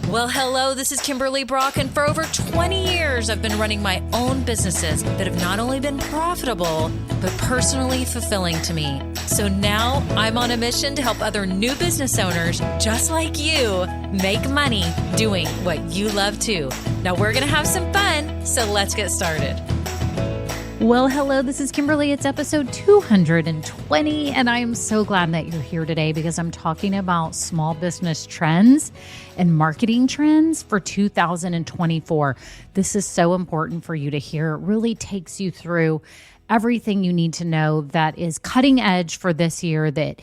Well, hello, this is Kimberly Brock, and for over 20 years, I've been running my own businesses that have not only been profitable, but personally fulfilling to me. So now I'm on a mission to help other new business owners just like you make money doing what you love too. Now we're going to have some fun, so let's get started. Well, hello, this is Kimberly. It's episode 220, and I am so glad that you're here today because I'm talking about small business trends and marketing trends for 2024. This is so important for you to hear. It really takes you through everything you need to know that is cutting edge for this year that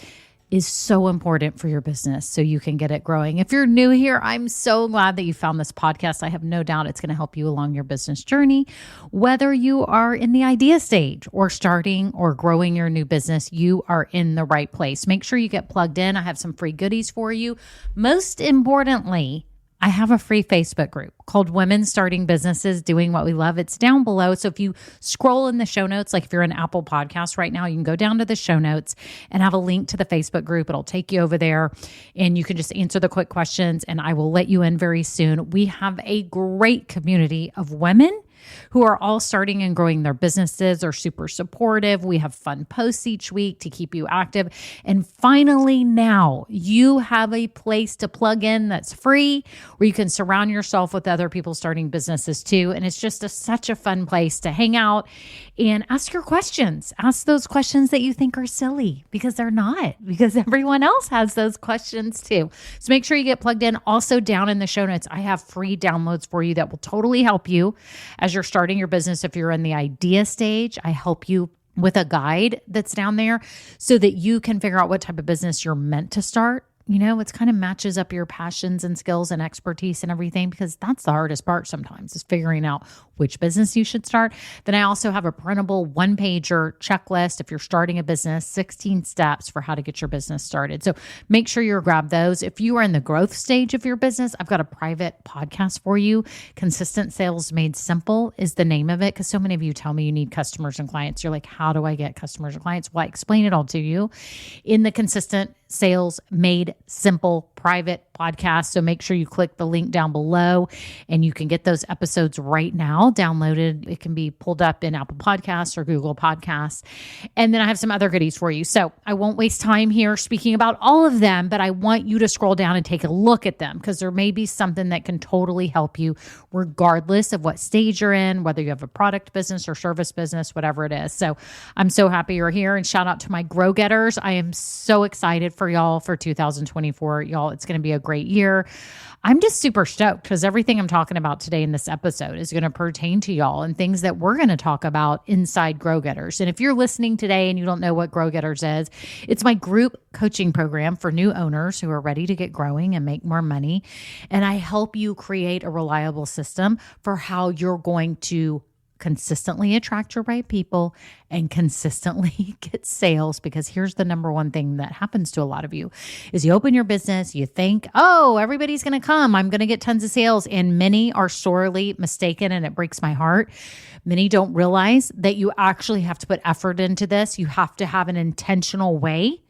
is so important for your business so you can get it growing. If you're new here, I'm so glad that you found this podcast. I have no doubt it's going to help you along your business journey. Whether you are in the idea stage or starting or growing your new business, you are in the right place. Make sure you get plugged in. I have some free goodies for you. Most importantly, I have a free Facebook group called Women Starting Businesses Doing What We Love. It's down below. So if you scroll in the show notes, like if you're an Apple Podcast right now, you can go down to the show notes and have a link to the Facebook group. It'll take you over there and you can just answer the quick questions and I will let you in very soon. We have a great community of women who are all starting and growing their businesses, are super supportive. We have fun posts each week to keep you active. And finally, now you have a place to plug in that's free where you can surround yourself with other people starting businesses too. And it's just such a fun place to hang out and ask your questions. Ask those questions that you think are silly because they're not, because everyone else has those questions too. So make sure you get plugged in. Also down in the show notes, I have free downloads for you that will totally help you as you're starting your business. If you're in the idea stage, I help you with a guide that's down there so that you can figure out what type of business you're meant to start. You know, it's kind of matches up your passions and skills and expertise and everything, because that's the hardest part sometimes is figuring out which business you should start. Then I also have a printable one-pager checklist if you're starting a business, 16 steps for how to get your business started. So make sure you grab those. If you are in the growth stage of your business, I've got a private podcast for you. Consistent Sales Made Simple is the name of it, because so many of you tell me you need customers and clients. You're like, how do I get customers and clients? Well, I explain it all to you in the Consistent Sales Made Simple private podcast. So make sure you click the link down below and you can get those episodes right now downloaded. It can be pulled up in Apple Podcasts or Google Podcasts. And then I have some other goodies for you. So I won't waste time here speaking about all of them, but I want you to scroll down and take a look at them because there may be something that can totally help you regardless of what stage you're in, whether you have a product business or service business, whatever it is. So I'm so happy you're here, and shout out to my Grow Getters. I am so excited for y'all for 2024. Y'all, it's going to be a great year. I'm just super stoked because everything I'm talking about today in this episode is going to pertain to y'all and things that we're going to talk about inside Grow Getters. And if you're listening today and you don't know what Grow Getters is, it's my group coaching program for new owners who are ready to get growing and make more money. And I help you create a reliable system for how you're going to consistently attract your right people and consistently get sales. Because here's the number one thing that happens to a lot of you is you open your business, you think, oh, everybody's going to come, I'm going to get tons of sales. And many are sorely mistaken, and it breaks my heart. Many don't realize that you actually have to put effort into this. You have to have an intentional way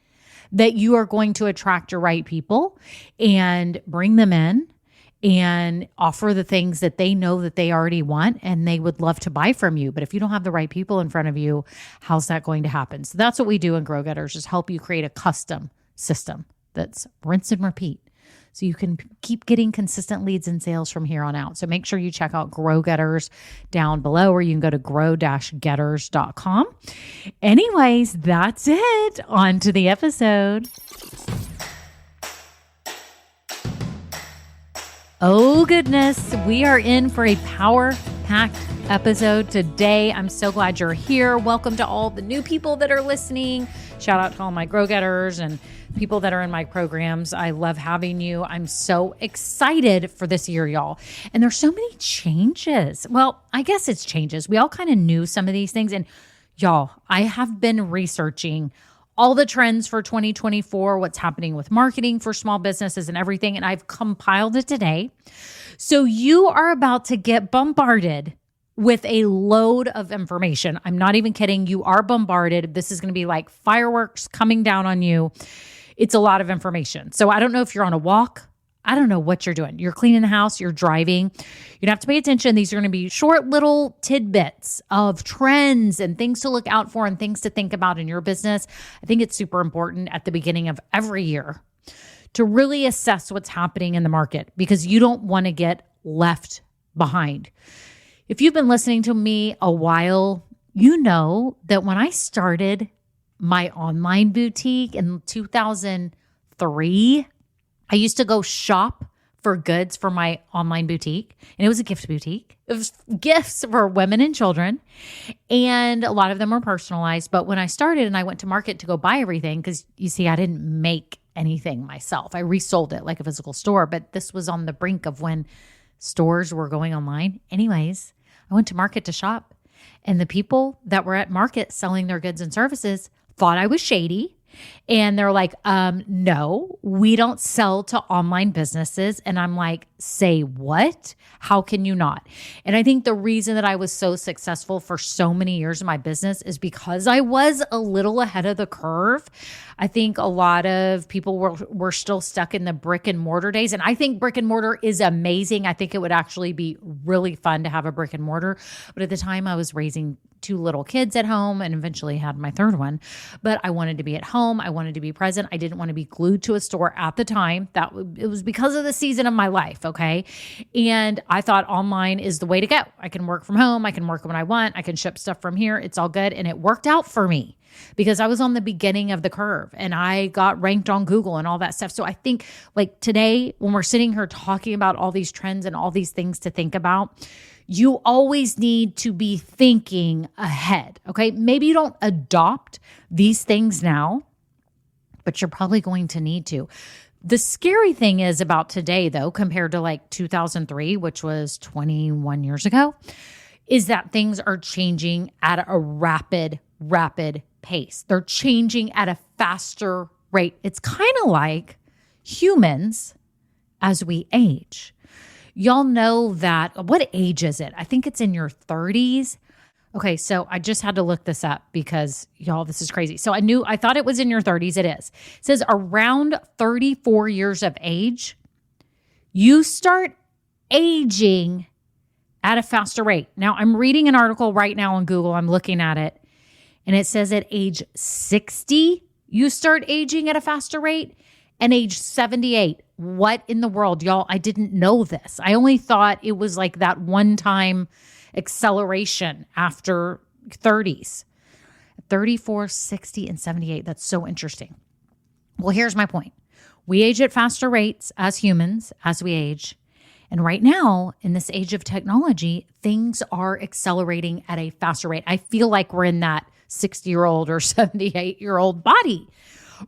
that you are going to attract your right people and bring them in and offer the things that they know that they already want and they would love to buy from you. But if you don't have the right people in front of you, how's that going to happen? So that's what we do in Grow Getters, is help you create a custom system that's rinse and repeat so you can keep getting consistent leads and sales from here on out. So make sure you check out Grow Getters down below, or you can go to grow-getters.com. Anyways, that's it. On to the episode. Oh goodness, we are in for a power-packed episode today. I'm so glad you're here. Welcome to all the new people that are listening. Shout out to all my Grow Getters and people that are in my programs. I love having you. I'm so excited for this year, y'all. And there's so many changes. Well, I guess it's changes. We all kind of knew some of these things. And y'all, I have been researching all the trends for 2024, what's happening with marketing for small businesses and everything. And I've compiled it today. So you are about to get bombarded with a load of information. I'm not even kidding. You are bombarded. This is going to be like fireworks coming down on you. It's a lot of information. So I don't know if you're on a walk. I don't know what you're doing. You're cleaning the house, you're driving. You have to pay attention. These are going to be short little tidbits of trends and things to look out for and things to think about in your business. I think it's super important at the beginning of every year to really assess what's happening in the market because you don't want to get left behind. If you've been listening to me a while, you know that when I started my online boutique in 2003, I used to go shop for goods for my online boutique, and it was a gift boutique. It was gifts for women and children, and a lot of them were personalized. But when I started and I went to market to go buy everything, because you see, I didn't make anything myself. I resold it like a physical store, but this was on the brink of when stores were going online. Anyways, I went to market to shop, and the people that were at market selling their goods and services thought I was shady. And they're like, no, we don't sell to online businesses. And I'm like, say what? How can you not? And I think the reason that I was so successful for so many years in my business is because I was a little ahead of the curve. I think a lot of people were still stuck in the brick and mortar days. And I think brick and mortar is amazing. I think it would actually be really fun to have a brick and mortar. But at the time I was raising 2 little kids at home and eventually had my 3rd one. But I wanted to be at home. I wanted to be present. I didn't want to be glued to a store at the time. It was because of the season of my life. Okay. And I thought online is the way to go. I can work from home. I can work when I want. I can ship stuff from here. It's all good. And it worked out for me because I was on the beginning of the curve and I got ranked on Google and all that stuff. So I think like today, when we're sitting here talking about all these trends and all these things to think about, you always need to be thinking ahead, okay? Maybe you don't adopt these things now, but you're probably going to need to. The scary thing is about today, though, compared to like 2003, which was 21 years ago, is that things are changing at a rapid pace. They're changing at a faster rate. It's kind of like humans as we age. Y'all know that, what age is it? I think it's in your 30s. Okay, so I just had to look this up because y'all, this is crazy. So I thought it was in your 30s. It is. It says around 34 years of age, you start aging at a faster rate. Now, I'm reading an article right now on Google. I'm looking at it. And it says at age 60, you start aging at a faster rate. And age 78. What in the world, y'all? I didn't know this. I only thought it was like that one-time acceleration after 30s. 34, 60, and 78. That's so interesting. Well, here's my point. We age at faster rates as humans as we age. And right now, in this age of technology, things are accelerating at a faster rate. I feel like we're in that 60-year-old or 78-year-old body.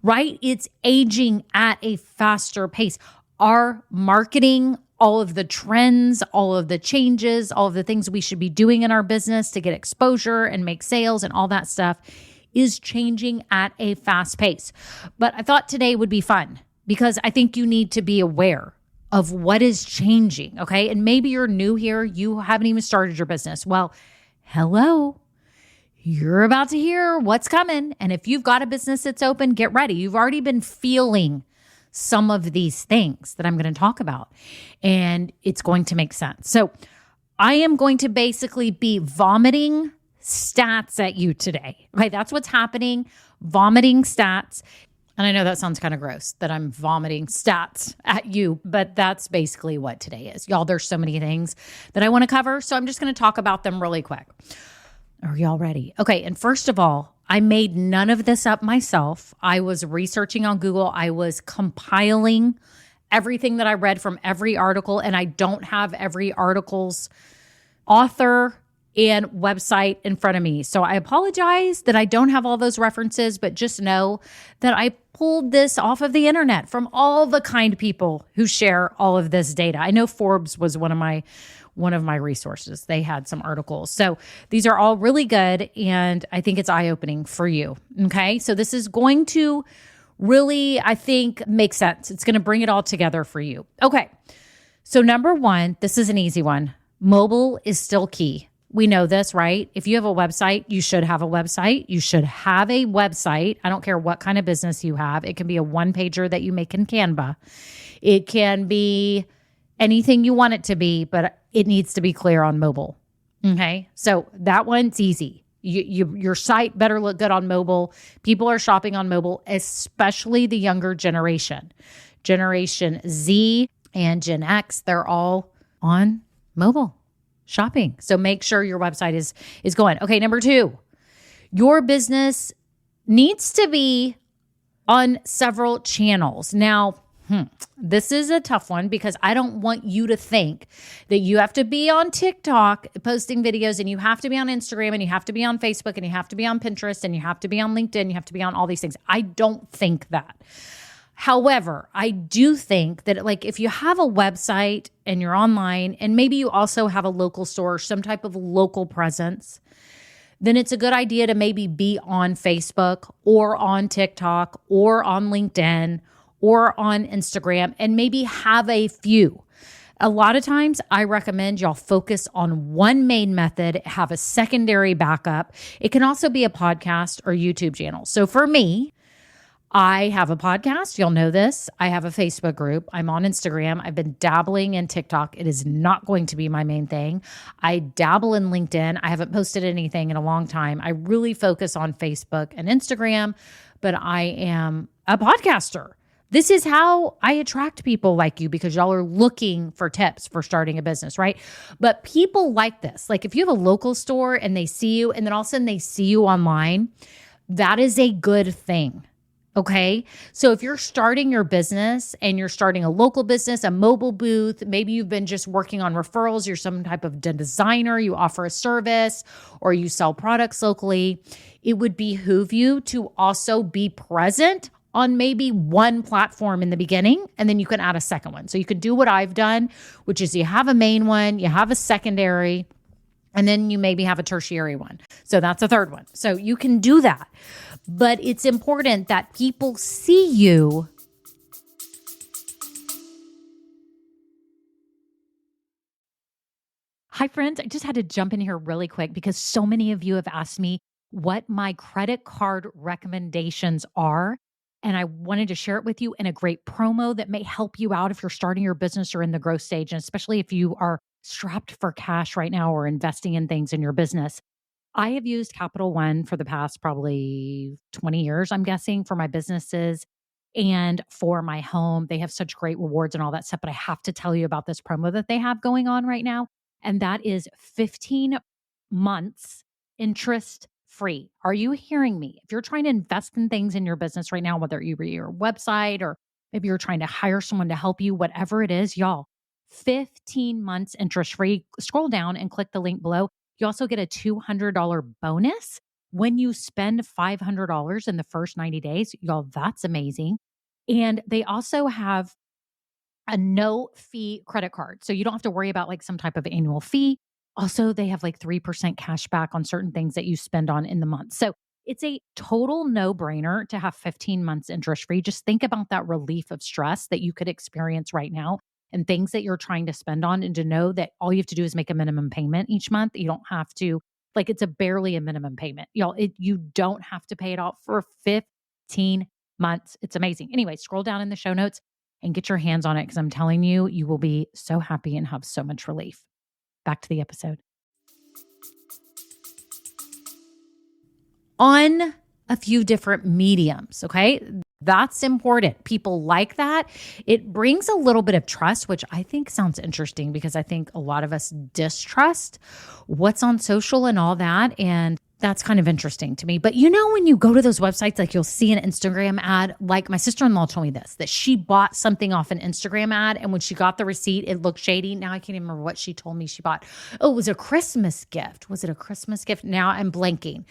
Right? It's aging at a faster pace. Our marketing, all of the trends, all of the changes, all of the things we should be doing in our business to get exposure and make sales and all that stuff is changing at a fast pace. But I thought today would be fun because I think you need to be aware of what is changing. Okay. And maybe you're new here. You haven't even started your business. Well, hello. You're about to hear what's coming. And if you've got a business that's open, get ready. You've already been feeling some of these things that I'm going to talk about, and it's going to make sense. So I am going to basically be vomiting stats at you today. Okay, that's what's happening, vomiting stats. And I know that sounds kind of gross that I'm vomiting stats at you, but that's basically what today is. Y'all, there's so many things that I want to cover, so I'm just going to talk about them really quick. Are y'all ready? Okay, and first of all, I made none of this up myself. I was researching on Google. I was compiling everything that I read from every article, and I don't have every article's author and website in front of me. So I apologize that I don't have all those references, but just know that I pulled this off of the internet from all the kind people who share all of this data. I know Forbes was one of my resources. They had some articles. So these are all really good, and I think it's eye-opening for you. Okay? So this is going to really, I think, make sense. It's going to bring it all together for you. Okay. So number one, this is an easy one. Mobile is still key. We know this, right? If you have a website, you should have a website. You should have a website. I don't care what kind of business you have. It can be a one-pager that you make in Canva. It can be anything you want it to be, but it needs to be clear on mobile. Okay? So that one's easy. Your site better look good on mobile. People are shopping on mobile, especially the younger generation. Generation Z and Gen X, they're all on mobile shopping. So make sure your website is going. Okay, number 2, your business needs to be on several channels. Now, this is a tough one because I don't want you to think that you have to be on TikTok posting videos and you have to be on Instagram and you have to be on Facebook and you have to be on Pinterest and you have to be on LinkedIn. You have to be on all these things. I don't think that. However, I do think that like if you have a website and you're online and maybe you also have a local store or some type of local presence, then it's a good idea to maybe be on Facebook or on TikTok or on LinkedIn or on Instagram and maybe have a few. A lot of times I recommend y'all focus on one main method, have a secondary backup. It can also be a podcast or YouTube channel. So for me, I have a podcast. You'll know this. I have a Facebook group. I'm on Instagram. I've been dabbling in TikTok. It is not going to be my main thing. I dabble in LinkedIn. I haven't posted anything in a long time. I really focus on Facebook and Instagram, but I am a podcaster. This is how I attract people like you because y'all are looking for tips for starting a business, right? But people like this. Like if you have a local store and they see you and then all of a sudden they see you online, that is a good thing. Okay. So if you're starting your business and you're starting a local business, a mobile booth, maybe you've been just working on referrals, you're some type of designer, you offer a service or you sell products locally, it would behoove you to also be present on maybe one platform in the beginning, and then you can add a second one. So you could do what I've done, which is you have a main one, you have a secondary, and then you maybe have a tertiary one. So that's a third one. So you can do that. But it's important that people see you. Hi, friends. I just had to jump in here really quick because so many of you have asked me what my credit card recommendations are. And I wanted to share it with you in a great promo that may help you out if you're starting your business or in the growth stage, and especially if you are strapped for cash right now or investing in things in your business. I have used Capital One for the past probably 20 years, I'm guessing, for my businesses and for my home. They have such great rewards and all that stuff, but I have to tell you about this promo that they have going on right now. And that is 15 months interest free. Are you hearing me? If you're trying to invest in things in your business right now, whether you're your website or maybe you're trying to hire someone to help you, whatever it is, y'all, 15 months interest free. Scroll down and click the link below. You also get a $200 bonus when you spend $500 in the first 90 days. Y'all, that's amazing. And they also have a no fee credit card. So you don't have to worry about like some type of annual fee. Also, they have like 3% cash back on certain things that you spend on in the month. So it's a total no-brainer to have 15 months interest free. Just think about that relief of stress that you could experience right now and things that you're trying to spend on, and to know that all you have to do is make a minimum payment each month. You don't have to, like, it's barely a minimum payment. Y'all, you don't have to pay it off for 15 months. It's amazing. Anyway, scroll down in the show notes and get your hands on it because I'm telling you, you will be so happy and have so much relief. Back to the episode. On a few different mediums, okay? That's important. People like that. It brings a little bit of trust, which I think sounds interesting because I think a lot of us distrust what's on social and all that. And that's kind of interesting to me. But you know, when you go to those websites, like you'll see an Instagram ad, like my sister-in-law told me this, that she bought something off an Instagram ad. And when she got the receipt, it looked shady. Now I can't even remember what she told me she bought. Oh, it was a Christmas gift. Was it a Christmas gift? Now I'm blanking.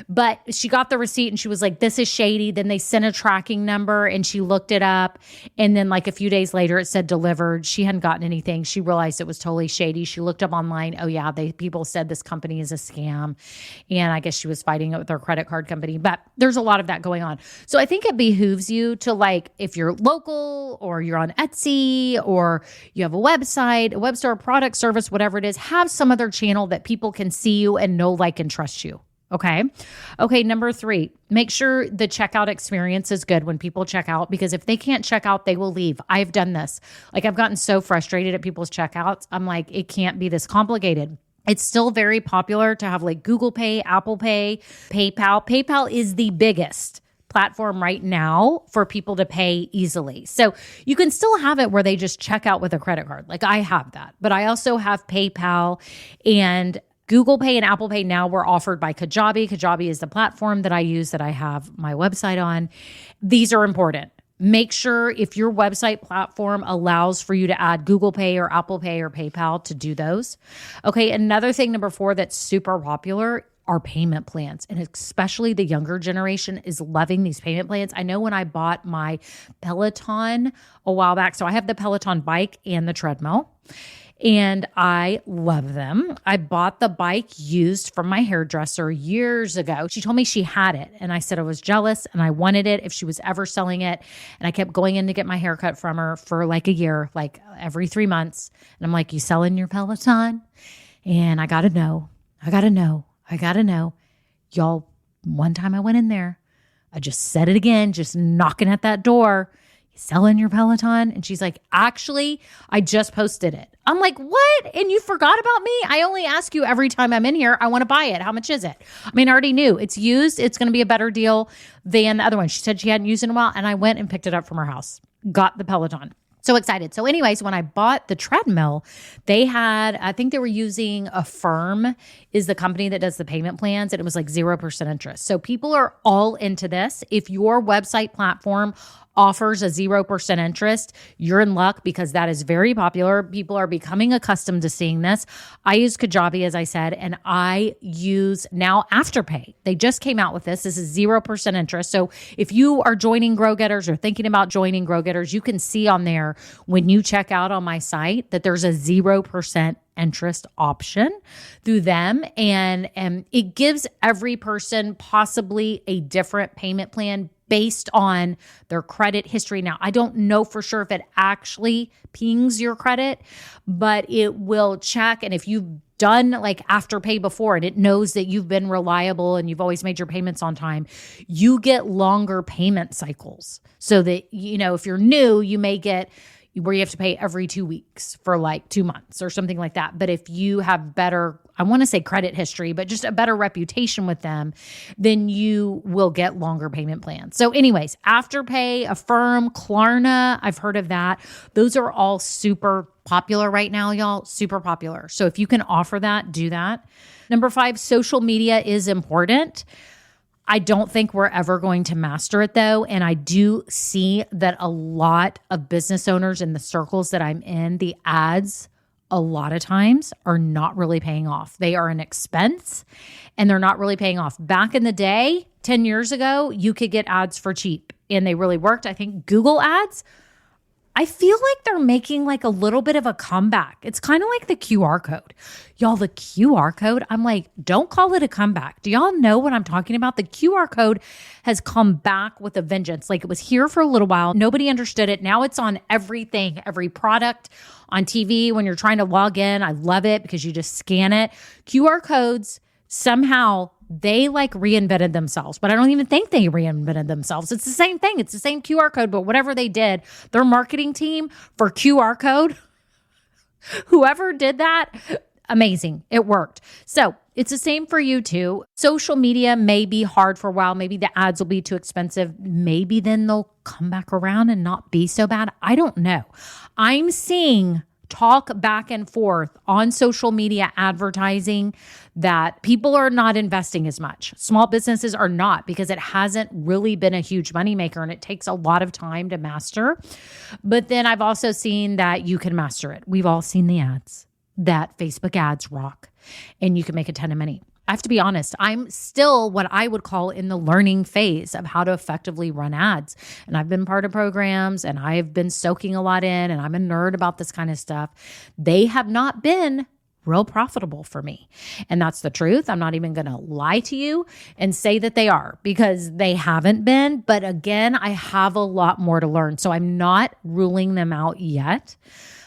But she got the receipt and she was like, this is shady. Then they sent a tracking number and she looked it up. And then like a few days later, it said delivered. She hadn't gotten anything. She realized it was totally shady. She looked up online. Oh yeah, people said this company is a scam. And I guess she was fighting it with her credit card company, but there's a lot of that going on. So I think it behooves you to, like, if you're local or you're on Etsy or you have a website, a web store, product, service, whatever it is, have some other channel that people can see you and know, like, and trust you. Okay. Number 3, make sure the checkout experience is good when people check out, because if they can't check out, they will leave. I've done this. Like, I've gotten so frustrated at people's checkouts. I'm like, it can't be this complicated. It's still very popular to have like Google Pay, Apple Pay, PayPal. PayPal is the biggest platform right now for people to pay easily. So you can still have it where they just check out with a credit card. Like, I have that, but I also have PayPal, and Google Pay and Apple Pay now were offered by Kajabi. Kajabi is the platform that I use, that I have my website on. These are important. Make sure if your website platform allows for you to add Google Pay or Apple Pay or PayPal, to do those. Okay, another thing, number 4, that's super popular are payment plans. And especially the younger generation is loving these payment plans. I know when I bought my Peloton a while back, so I have the Peloton bike and the treadmill, and I love them. I bought the bike used from my hairdresser years ago. She told me she had it, and I said I was jealous and I wanted it if she was ever selling it. And I kept going in to get my haircut from her for like a year, like every 3 months. And I'm like, you selling your Peloton? And I got to know. Y'all, one time I went in there, I just said it again, just knocking at that door. Selling your Peloton? And she's like, actually, I just posted it. I'm like, what? And you forgot about me? I only ask you every time I'm in here. I want to buy it. How much is it? I mean, I already knew it's used. It's going to be a better deal than the other one. She said she hadn't used it in a while, and I went and picked it up from her house. Got the Peloton. So excited. So anyways, when I bought the treadmill, they had, I think they were using Affirm is the company that does the payment plans, and it was like 0% interest. So people are all into this. If your website platform offers a 0% interest, you're in luck, because that is very popular. People are becoming accustomed to seeing this. I use Kajabi, as I said, and I use now Afterpay. They just came out with this. This is 0% interest. So if you are joining Grow Getters or thinking about joining Grow Getters, you can see on there when you check out on my site that there's a 0% interest option through them. And it gives every person possibly a different payment plan based on their credit history. Now, I don't know for sure if it actually pings your credit, but it will check. And if you've done like Afterpay before and it knows that you've been reliable and you've always made your payments on time, you get longer payment cycles. So that, you know, if you're new, you may get where you have to pay every 2 weeks for like 2 months or something like that. But if you have better, I want to say credit history, but just a better reputation with them, then you will get longer payment plans. So anyways, Afterpay, Affirm, Klarna, I've heard of that. Those are all super popular right now, y'all, super popular. So if you can offer that, do that. Number 5, social media is important. I don't think we're ever going to master it though. And I do see that a lot of business owners in the circles that I'm in, the ads a lot of times are not really paying off. They are an expense and they're not really paying off. Back in the day, 10 years ago, you could get ads for cheap and they really worked. I think Google ads, I feel like they're making like a little bit of a comeback. It's kind of like the QR code. Y'all, the QR code, I'm like, don't call it a comeback. Do y'all know what I'm talking about? The QR code has come back with a vengeance. Like, it was here for a little while. Nobody understood it. Now it's on everything, every product on TV. When you're trying to log in, I love it because you just scan it. QR codes, somehow they like reinvented themselves, but I don't even think they reinvented themselves. It's the same thing. It's the same QR code, but whatever they did, their marketing team for QR code, whoever did that, amazing. It worked. So it's the same for you too. Social media may be hard for a while. Maybe the ads will be too expensive. Maybe then they'll come back around and not be so bad. I don't know. I'm seeing talk back and forth on social media advertising that people are not investing as much. Small businesses are not, because it hasn't really been a huge moneymaker and it takes a lot of time to master. But then I've also seen that you can master it. We've all seen the ads, that Facebook ads rock, and you can make a ton of money. I have to be honest, I'm still what I would call in the learning phase of how to effectively run ads. And I've been part of programs and I've been soaking a lot in, and I'm a nerd about this kind of stuff. They have not been real profitable for me. And that's the truth. I'm not even going to lie to you and say that they are, because they haven't been. But again, I have a lot more to learn. So I'm not ruling them out yet.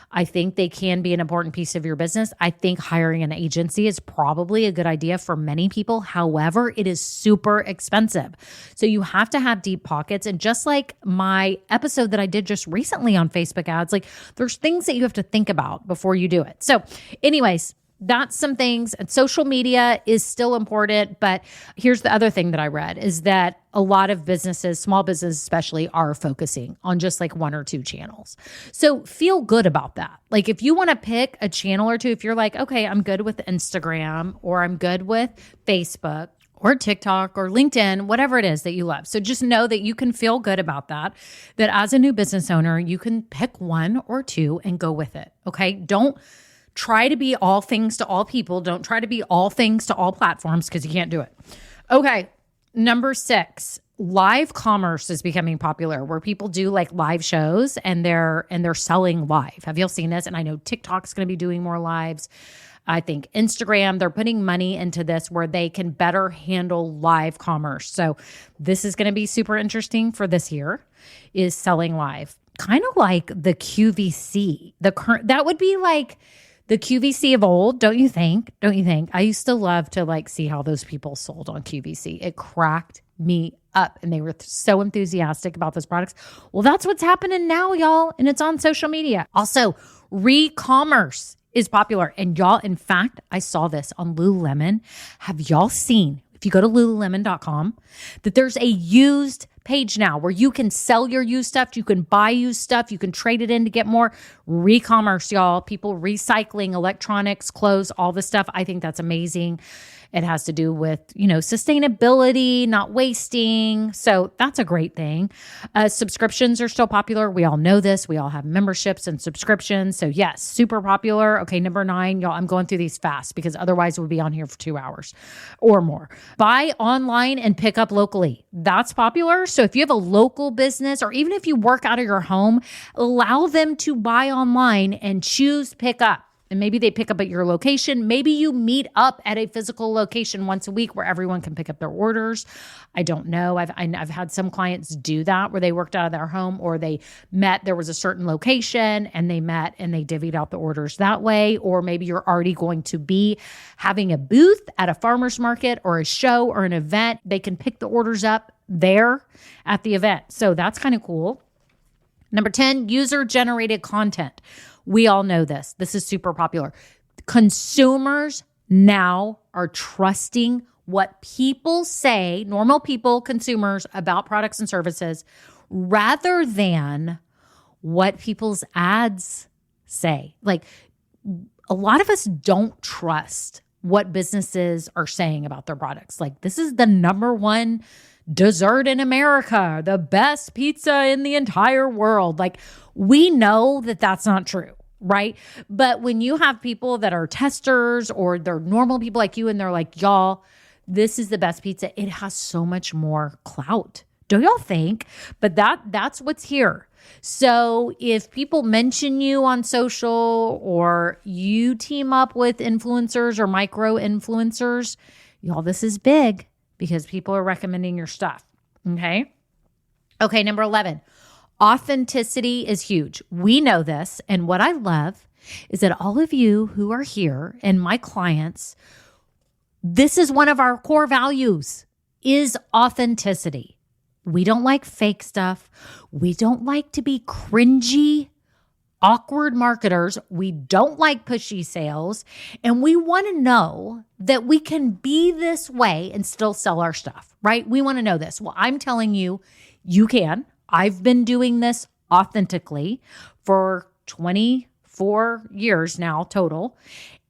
I think they can be an important piece of your business. I think hiring an agency is probably a good idea for many people. However, it is super expensive. So you have to have deep pockets. And just like my episode that I did just recently on Facebook ads, like there's things that you have to think about before you do it. So anyways, that's some things. And social media is still important. But here's the other thing that I read is that a lot of businesses, small businesses especially, are focusing on just like one or two channels. So feel good about that. Like if you want to pick a channel or two, if you're like, okay, I'm good with Instagram, or I'm good with Facebook, or TikTok, or LinkedIn, whatever it is that you love. So just know that you can feel good about that as a new business owner, you can pick one or two and go with it. Okay. Don't try to be all things to all people. Don't try to be all things to all platforms, because you can't do it. Okay. Number 6, live commerce is becoming popular, where people do like live shows and they're selling live. Have you seen this? And I know TikTok's going to be doing more lives. I think Instagram, they're putting money into this where they can better handle live commerce. So this is going to be super interesting for this year, is selling live. Kind of like the QVC. That would be like the QVC of old, don't you think? Don't you think? I used to love to like see how those people sold on QVC. It cracked me up, and they were so enthusiastic about those products. Well, that's what's happening now, y'all, and it's on social media. Also, re-commerce is popular. And y'all, in fact, I saw this on Lululemon. Have y'all seen, if you go to lululemon.com, that there's a used page now where you can sell your used stuff, you can buy used stuff, you can trade it in to get more. Re-commerce, y'all. People recycling electronics, clothes, all this stuff. I think that's amazing. It has to do with, sustainability, not wasting. So that's a great thing. Subscriptions are still popular. We all know this. We all have memberships and subscriptions. So yes, super popular. Okay, number 9, y'all, I'm going through these fast because otherwise we'll be on here for 2 hours or more. Buy online and pick up locally. That's popular. So if you have a local business, or even if you work out of your home, allow them to buy online and choose pick up. And maybe they pick up at your location. Maybe you meet up at a physical location once a week where everyone can pick up their orders. I don't know. I've had some clients do that, where they worked out of their home, or they met, there was a certain location and they met and they divvied out the orders that way. Or maybe you're already going to be having a booth at a farmer's market or a show or an event. They can pick the orders up there at the event. So that's kind of cool. Number 10, user-generated content. We all know this. This is super popular. Consumers now are trusting what people say, normal people, consumers, about products and services, rather than what people's ads say. Like, a lot of us don't trust what businesses are saying about their products. Like, this is the number one dessert in America, the best pizza in the entire world. Like, we know that that's not true, right? But when you have people that are testers, or they're normal people like you, and they're like, y'all, this is the best pizza, it has so much more clout. Don't y'all think? But that's what's here. So if people mention you on social, or you team up with influencers or micro influencers, y'all, this is big, because people are recommending your stuff. Okay, number 11, authenticity is huge. We know this. And what I love is that all of you who are here and my clients, this is one of our core values, is authenticity. We don't like fake stuff. We don't like to be cringy, awkward marketers. We don't like pushy sales. And we want to know that we can be this way and still sell our stuff, right? We want to know this. Well, I'm telling you, you can. I've been doing this authentically for 24 years now total.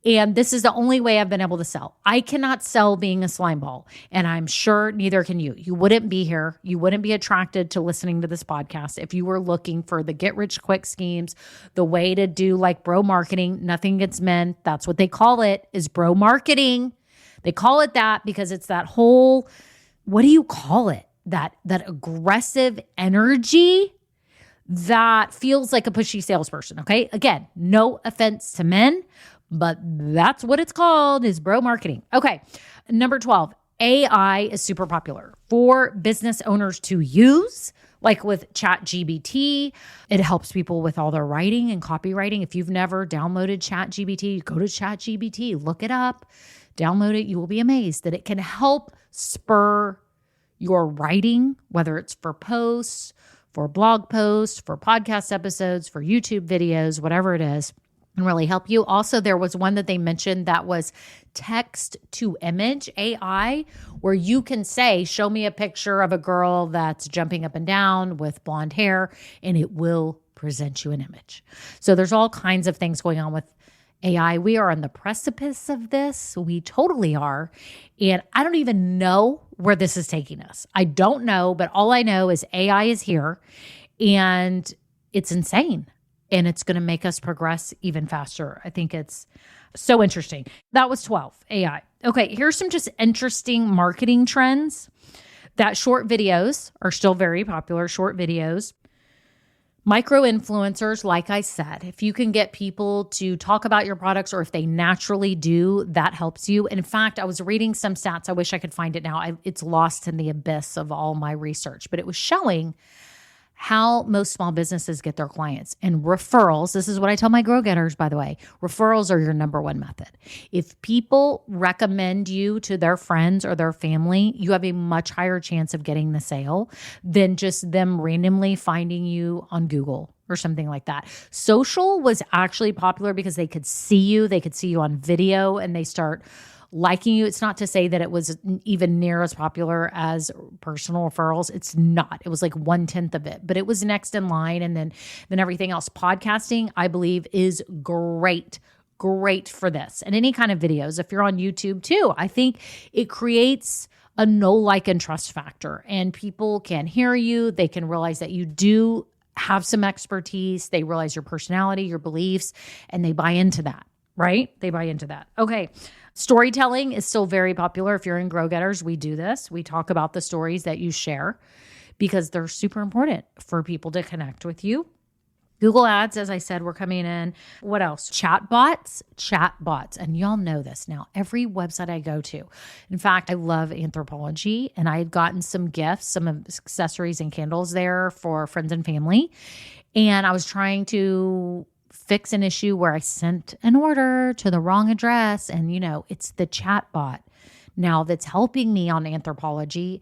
And this is the only way I've been able to sell. I cannot sell being a slime ball, and I'm sure neither can you. You wouldn't be here. You wouldn't be attracted to listening to this podcast if you were looking for the get rich quick schemes, the way to do like bro marketing. Nothing against men. That's what they call it, is bro marketing. They call it that because it's that whole, what do you call it? That aggressive energy that feels like a pushy salesperson. Okay. Again, no offense to men, but that's what it's called, is bro marketing. Okay. Number 12, AI is super popular for business owners to use. Like with ChatGPT, it helps people with all their writing and copywriting. If you've never downloaded ChatGPT, go to ChatGPT, look it up, download it. You will be amazed that it can help spur your writing, whether it's for posts, for blog posts, for podcast episodes, for YouTube videos, whatever it is, and really help you. Also, there was one that they mentioned that was text to image AI, where you can say, show me a picture of a girl that's jumping up and down with blonde hair, and it will present you an image. So there's all kinds of things going on with AI. We are on the precipice of this. We totally are. And I don't even know where this is taking us. I don't know, but all I know is AI is here and it's insane. And it's going to make us progress even faster. I think it's so interesting. That was 12, AI. Okay, here's some just interesting marketing trends. That short videos are still very popular, short videos. Micro influencers, like I said, if you can get people to talk about your products, or if they naturally do, that helps you. And in fact, I was reading some stats. I wish I could find it now. It's lost in the abyss of all my research, but it was showing how most small businesses get their clients. And referrals, this is what I tell my Grow Getters, by the way, referrals are your number one method. If people recommend you to their friends or their family, you have a much higher chance of getting the sale than just them randomly finding you on Google or something like that. Social was actually popular because they could see you on video, and they start liking you. It's not to say that it was even near as popular as personal referrals. It's not. It was like 1/10 of it, but it was next in line. And then everything else. Podcasting, I believe, is great for this. And any kind of videos. If you're on YouTube too, I think it creates a know, like, and trust factor. And people can hear you. They can realize that you do have some expertise. They realize your personality, your beliefs, and they buy into that. Right? They buy into that. Okay. Storytelling is still very popular. If you're in Grow Getters, we do this. We talk about the stories that you share because they're super important for people to connect with you. Google Ads, as I said, we're coming in. What else? Chatbots. And y'all know this now. Every website I go to. In fact, I love Anthropologie, and I had gotten some gifts, some accessories and candles there for friends and family. And I was trying to fix an issue where I sent an order to the wrong address. And, it's the chatbot now that's helping me on Anthropologie.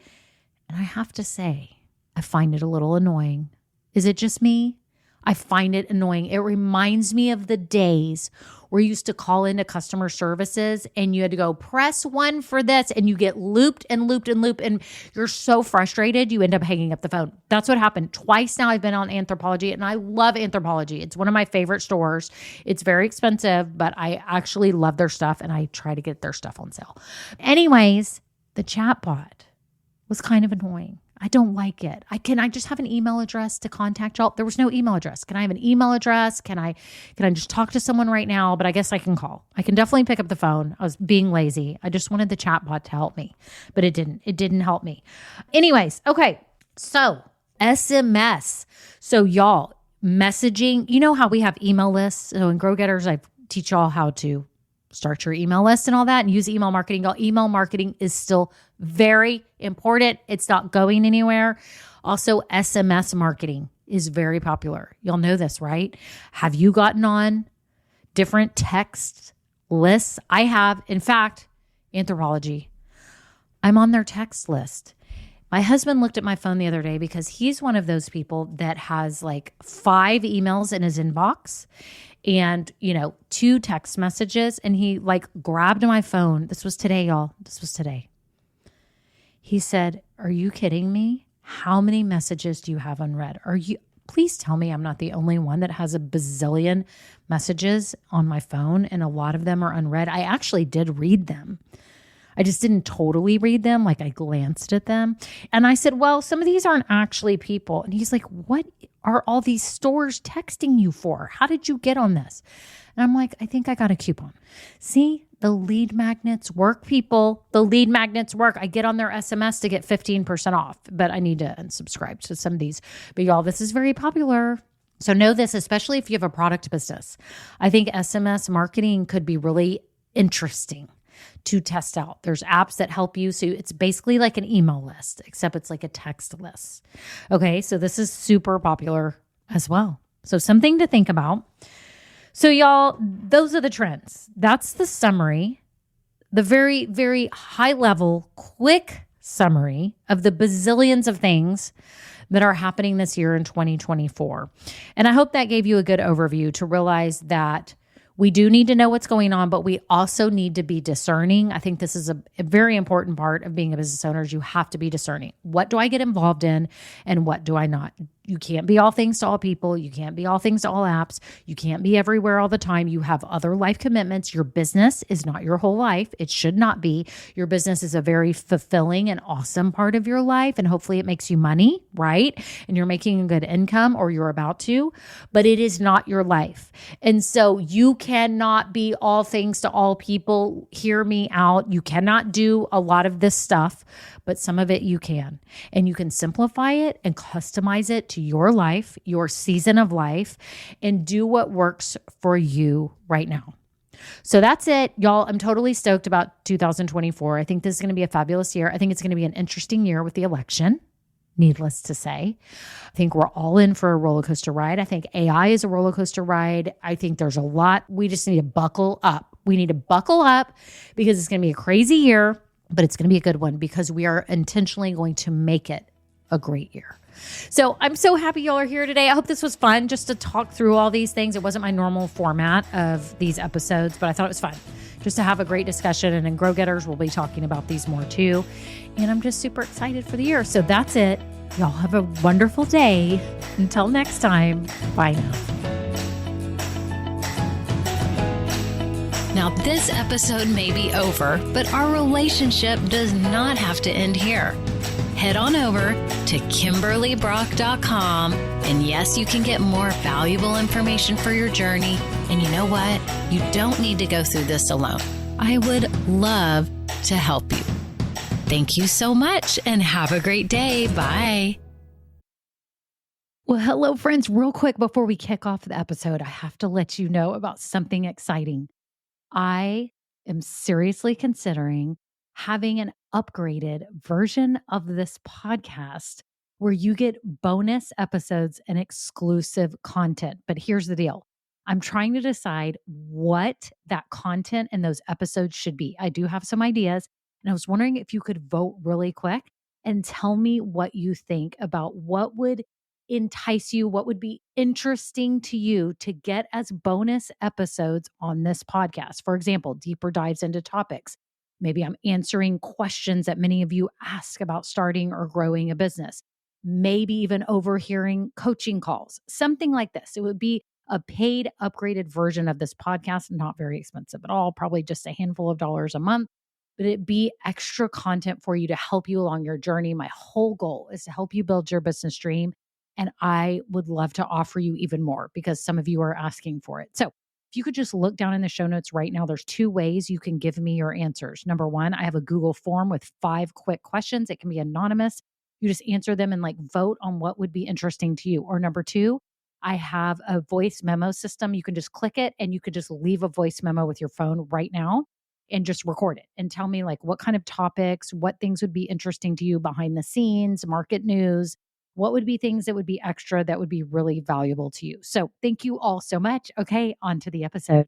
And I have to say, I find it a little annoying. Is it just me? I find it annoying. It reminds me of the days where you used to call into customer services and you had to go press 1 for this, and you get looped and you're so frustrated you end up hanging up the phone. That's what happened. Twice now I've been on Anthropologie, and I love Anthropologie. It's one of my favorite stores. It's very expensive, but I actually love their stuff, and I try to get their stuff on sale. Anyways, the chatbot was kind of annoying. I don't like it. Can I just have an email address to contact y'all? There was no email address. Can I have an email address? Can I just talk to someone right now? But I guess I can call. I can definitely pick up the phone. I was being lazy. I just wanted the chatbot to help me, but it didn't. It didn't help me. Anyways, okay. So SMS. So y'all, messaging, you know how we have email lists? So in Grow Getters, I teach y'all how to start your email list and all that and use email marketing. Y'all, email marketing is still very important. It's not going anywhere. Also, SMS marketing is very popular. Y'all know this, right? Have you gotten on different text lists? I have. In fact, Anthropologie, I'm on their text list. My husband looked at my phone the other day because he's one of those people that has like 5 emails in his inbox and, 2 text messages. And he grabbed my phone. This was today, y'all. This was today. He said, "Are you kidding me? How many messages do you have unread? Please tell me I'm not the only one that has a bazillion messages on my phone, and a lot of them are unread." I actually did read them. I just didn't totally read them. I glanced at them. And I said, well, some of these aren't actually people. And he's like, what are all these stores texting you for? How did you get on this? And I'm like, I think I got a coupon. See, the lead magnets work, people. The lead magnets work. I get on their SMS to get 15% off, but I need to unsubscribe to some of these. But y'all, this is very popular. So know this, especially if you have a product business. I think SMS marketing could be really interesting to test out. There's apps that help you. So it's basically like an email list, except it's like a text list. Okay. So this is super popular as well. So something to think about. So y'all, those are the trends. That's the summary, the very, very high level, quick summary of the bazillions of things that are happening this year in 2024. And I hope that gave you a good overview to realize that we do need to know what's going on, but we also need to be discerning. I think this is a very important part of being a business owner is you have to be discerning. What do I get involved in and what do I not? You can't be all things to all people. You can't be all things to all apps. You can't be everywhere all the time. You have other life commitments. Your business is not your whole life. It should not be. Your business is a very fulfilling and awesome part of your life. And hopefully it makes you money, right? And you're making a good income or you're about to, but it is not your life. And so you cannot be all things to all people. Hear me out. You cannot do a lot of this stuff, but some of it you can. And you can simplify it and customize it to your life, your season of life, and do what works for you right now. So that's it, y'all. I'm totally stoked about 2024. I think this is going to be a fabulous year. I think it's going to be an interesting year with the election. Needless to say, I think we're all in for a roller coaster ride. I think AI is a roller coaster ride. I think there's a lot. We just need to buckle up. We need to buckle up because it's going to be a crazy year, but it's going to be a good one because we are intentionally going to make it a great year. So I'm so happy y'all are here today. I hope this was fun just to talk through all these things. It wasn't my normal format of these episodes, but I thought it was fun just to have a great discussion. And in Grow Getters, we'll be talking about these more too. And I'm just super excited for the year. So that's it. Y'all have a wonderful day. Until next time, bye now. Now, this episode may be over, but our relationship does not have to end here. Head on over to KimberlyBrock.com. And yes, you can get more valuable information for your journey. And you know what? You don't need to go through this alone. I would love to help you. Thank you so much and have a great day. Bye. Well, hello, friends. Real quick before we kick off the episode, I have to let you know about something exciting. I am seriously considering having an upgraded version of this podcast where you get bonus episodes and exclusive content. But here's the deal. I'm trying to decide what that content and those episodes should be. I do have some ideas, and I was wondering if you could vote really quick and tell me what you think about what would entice you, what would be interesting to you to get as bonus episodes on this podcast. For example, deeper dives into topics. Maybe I'm answering questions that many of you ask about starting or growing a business. Maybe even overhearing coaching calls, something like this. It would be a paid upgraded version of this podcast, not very expensive at all, probably just a handful of dollars a month, but it'd be extra content for you to help you along your journey. My whole goal is to help you build your business dream. And I would love to offer you even more because some of you are asking for it. So if you could just look down in the show notes right now, there's 2 ways you can give me your answers. Number 1, I have a Google form with 5 quick questions. It can be anonymous. You just answer them and vote on what would be interesting to you. Or number 2, I have a voice memo system. You can just click it and you could just leave a voice memo with your phone right now and just record it and tell me what kind of topics, what things would be interesting to you behind the scenes, market news. What would be things that would be extra that would be really valuable to you? So thank you all so much. Okay, on to the episode.